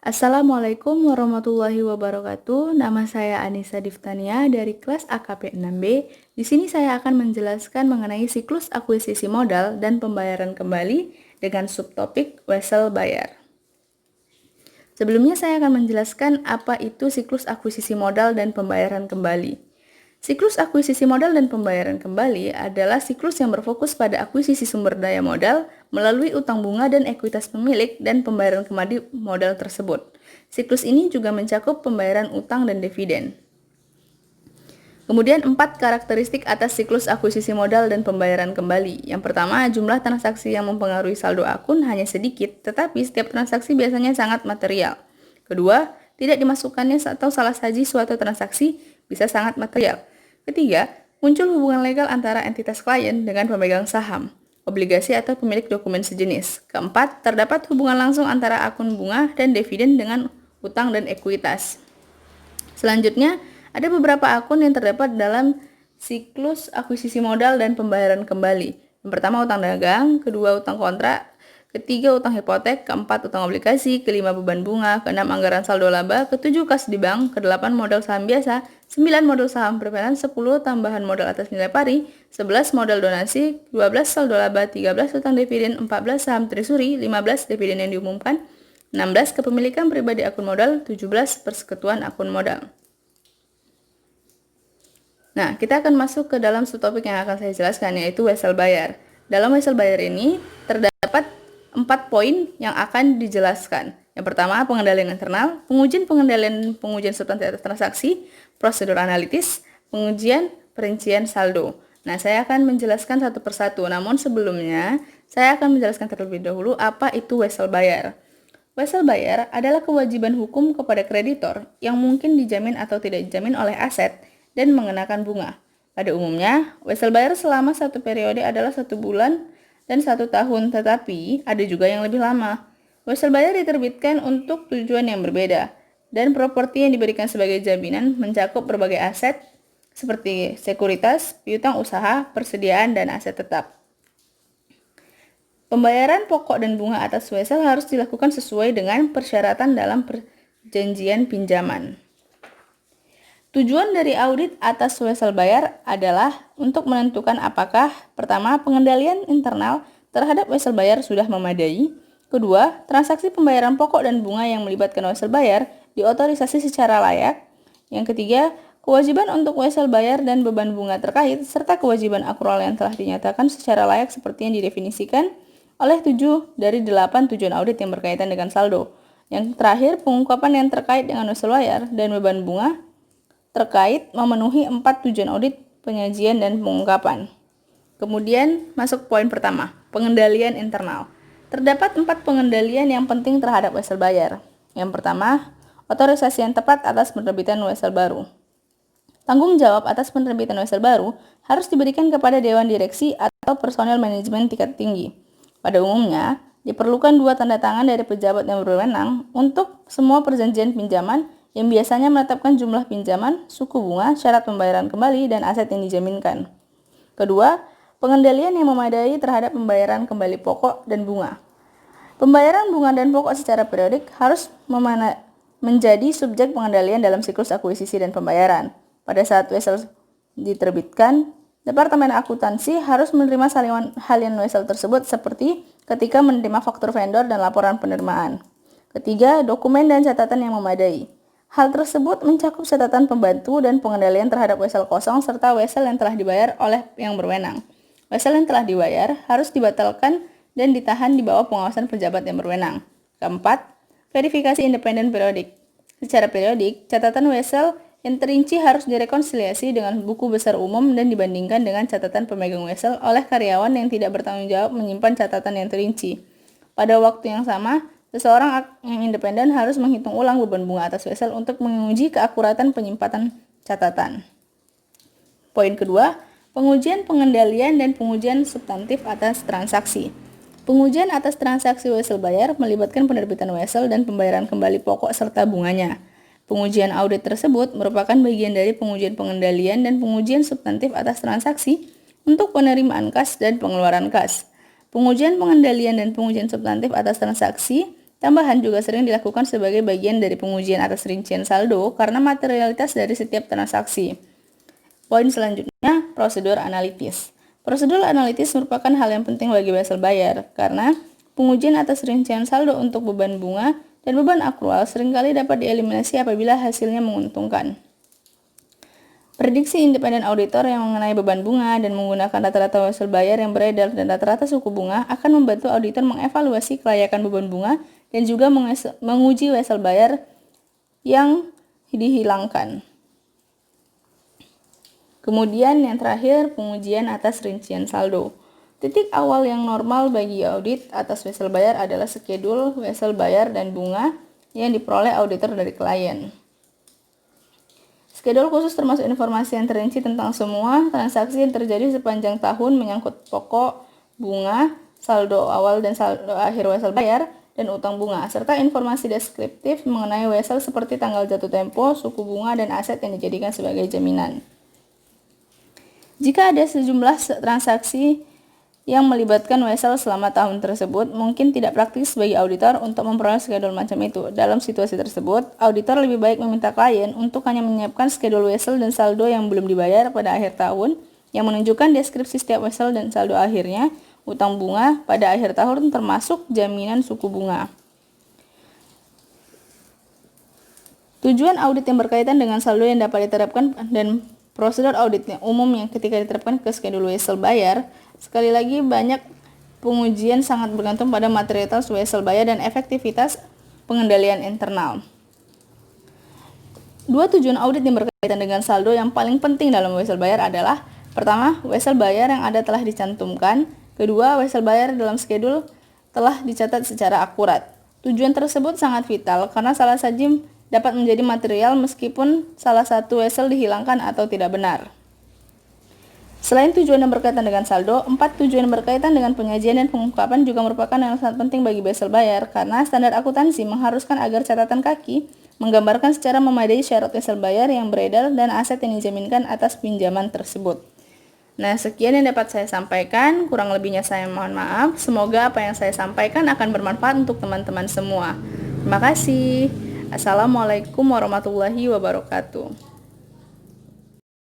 Assalamualaikum warahmatullahi wabarakatuh. Nama saya Anissa Diftania dari kelas AKP 6B. Di sini saya akan menjelaskan mengenai siklus akuisisi modal dan pembayaran kembali dengan subtopik wesel bayar. Sebelumnya saya akan menjelaskan apa itu siklus akuisisi modal dan pembayaran kembali. Siklus akuisisi modal dan pembayaran kembali adalah siklus yang berfokus pada akuisisi sumber daya modal melalui utang bunga dan ekuitas pemilik dan pembayaran kembali modal tersebut. Siklus ini juga mencakup pembayaran utang dan dividen. Kemudian 4 karakteristik atas siklus akuisisi modal dan pembayaran kembali. Yang pertama, jumlah transaksi yang mempengaruhi saldo akun hanya sedikit, tetapi setiap transaksi biasanya sangat material. Kedua, tidak dimasukkannya atau salah saji suatu transaksi bisa sangat material. Ketiga, muncul hubungan legal antara entitas klien dengan pemegang saham, obligasi atau pemilik dokumen sejenis. Keempat, terdapat hubungan langsung antara akun bunga dan dividen dengan utang dan ekuitas. Selanjutnya, ada beberapa akun yang terdapat dalam siklus akuisisi modal dan pembayaran kembali. Yang pertama, utang dagang, kedua, utang kontrak, ketiga, utang hipotek, keempat, utang obligasi, kelima, beban bunga, keenam, anggaran saldo laba, ketujuh, kas di bank, kedelapan, modal saham biasa, 9, modal saham perpelongan, 10, tambahan modal atas nilai pari, 11, modal donasi, 12, saldo laba, 13, utang dividen, 14, saham treasury, 15, dividen yang diumumkan, 16, kepemilikan pribadi akun modal, 17, persekutuan akun modal. Nah, kita akan masuk ke dalam subtopik yang akan saya jelaskan, yaitu wesel bayar. Dalam wesel bayar ini terdapat 4 poin yang akan dijelaskan. Yang pertama, pengendalian internal, pengujian substansi atas transaksi, prosedur analitis, pengujian perincian saldo. Nah, saya akan menjelaskan satu persatu. Namun sebelumnya, saya akan menjelaskan terlebih dahulu apa itu wesel bayar. Wesel bayar adalah kewajiban hukum kepada kreditor yang mungkin dijamin atau tidak dijamin oleh aset dan mengenakan bunga. Pada umumnya, wesel bayar selama satu periode adalah 1 bulan dan 1 tahun, tetapi ada juga yang lebih lama. Wesel bayar diterbitkan untuk tujuan yang berbeda, dan properti yang diberikan sebagai jaminan mencakup berbagai aset seperti sekuritas, piutang usaha, persediaan, dan aset tetap. Pembayaran pokok dan bunga atas wesel harus dilakukan sesuai dengan persyaratan dalam perjanjian pinjaman. Tujuan dari audit atas wesel bayar adalah untuk menentukan apakah pertama, pengendalian internal terhadap wesel bayar sudah memadai, kedua, transaksi pembayaran pokok dan bunga yang melibatkan wesel bayar diotorisasi secara layak, yang ketiga, kewajiban untuk wesel bayar dan beban bunga terkait, serta kewajiban akrual yang telah dinyatakan secara layak seperti yang didefinisikan oleh 7 dari 8 tujuan audit yang berkaitan dengan saldo. Yang terakhir, pengungkapan yang terkait dengan wesel bayar dan beban bunga terkait memenuhi 4 tujuan audit penyajian dan pengungkapan. Kemudian masuk poin pertama, pengendalian internal. Terdapat 4 pengendalian yang penting terhadap wesel bayar. Yang pertama, otorisasi yang tepat atas penerbitan wesel baru. Tanggung jawab atas penerbitan wesel baru harus diberikan kepada Dewan Direksi atau personel manajemen tingkat tinggi. Pada umumnya, diperlukan 2 tanda tangan dari pejabat yang berwenang untuk semua perjanjian pinjaman yang biasanya menetapkan jumlah pinjaman, suku bunga, syarat pembayaran kembali, dan aset yang dijaminkan. Kedua, pengendalian yang memadai terhadap pembayaran kembali pokok dan bunga. Pembayaran bunga dan pokok secara periodik harus menjadi subjek pengendalian dalam siklus akuisisi dan pembayaran. Pada saat wesel diterbitkan, Departemen Akuntansi harus menerima halian wesel tersebut seperti ketika menerima faktur vendor dan laporan penerimaan. Ketiga, dokumen dan catatan yang memadai. Hal tersebut mencakup catatan pembantu dan pengendalian terhadap wesel kosong serta wesel yang telah dibayar oleh yang berwenang. Wesel yang telah dibayar harus dibatalkan dan ditahan di bawah pengawasan pejabat yang berwenang. Keempat, verifikasi independen periodik. Secara periodik, catatan wesel yang terinci harus direkonsiliasi dengan buku besar umum dan dibandingkan dengan catatan pemegang wesel oleh karyawan yang tidak bertanggung jawab menyimpan catatan yang terinci. Pada waktu yang sama, seseorang yang independen harus menghitung ulang beban bunga atas wesel untuk menguji keakuratan penyimpanan catatan. Poin kedua, pengujian pengendalian dan pengujian substantif atas transaksi. Pengujian atas transaksi wesel bayar melibatkan penerbitan wesel dan pembayaran kembali pokok serta bunganya. Pengujian audit tersebut merupakan bagian dari pengujian pengendalian dan pengujian substantif atas transaksi untuk penerimaan kas dan pengeluaran kas. Pengujian pengendalian dan pengujian substantif atas transaksi Tambahan juga sering dilakukan sebagai bagian dari pengujian atas rincian saldo karena materialitas dari setiap transaksi. Poin selanjutnya, prosedur analitis. Prosedur analitis merupakan hal yang penting bagi wesel bayar karena pengujian atas rincian saldo untuk beban bunga dan beban akrual seringkali dapat dieliminasi apabila hasilnya menguntungkan. Prediksi independen auditor yang mengenai beban bunga dan menggunakan rata-rata wesel bayar yang beredar dan rata-rata suku bunga akan membantu auditor mengevaluasi kelayakan beban bunga dan juga menguji wesel bayar yang dihilangkan. Kemudian yang terakhir, pengujian atas rincian saldo. Titik awal yang normal bagi audit atas wesel bayar adalah skedul wesel bayar dan bunga yang diperoleh auditor dari klien. Skedul khusus termasuk informasi yang terinci tentang semua transaksi yang terjadi sepanjang tahun menyangkut pokok, bunga, saldo awal dan saldo akhir wesel bayar, dan utang bunga, serta informasi deskriptif mengenai wesel seperti tanggal jatuh tempo, suku bunga, dan aset yang dijadikan sebagai jaminan. Jika ada sejumlah transaksi yang melibatkan wesel selama tahun tersebut, mungkin tidak praktis bagi auditor untuk memperoleh skedul macam itu. Dalam situasi tersebut, auditor lebih baik meminta klien untuk hanya menyiapkan skedul wesel dan saldo yang belum dibayar pada akhir tahun, yang menunjukkan deskripsi setiap wesel dan saldo akhirnya, utang bunga pada akhir tahun termasuk jaminan suku bunga. Tujuan audit yang berkaitan dengan saldo yang dapat diterapkan dan prosedur audit yang umum yang ketika diterapkan ke skedul wesel bayar, sekali lagi banyak pengujian sangat bergantung pada materialitas wesel bayar dan efektivitas pengendalian internal. Dua tujuan audit yang berkaitan dengan saldo yang paling penting dalam wesel bayar adalah: pertama, wesel bayar yang ada telah dicantumkan; kedua, wesel bayar dalam skedul telah dicatat secara akurat. Tujuan tersebut sangat vital karena salah saja dapat menjadi material meskipun salah satu wesel dihilangkan atau tidak benar. Selain tujuan yang berkaitan dengan saldo, 4 tujuan yang berkaitan dengan penyajian dan pengungkapan juga merupakan yang sangat penting bagi wesel bayar karena standar akuntansi mengharuskan agar catatan kaki menggambarkan secara memadai syarat wesel bayar yang beredar dan aset yang dijaminkan atas pinjaman tersebut. Nah, sekian yang dapat saya sampaikan, kurang lebihnya saya mohon maaf. Semoga apa yang saya sampaikan akan bermanfaat untuk teman-teman semua. Terima kasih. Assalamualaikum warahmatullahi wabarakatuh.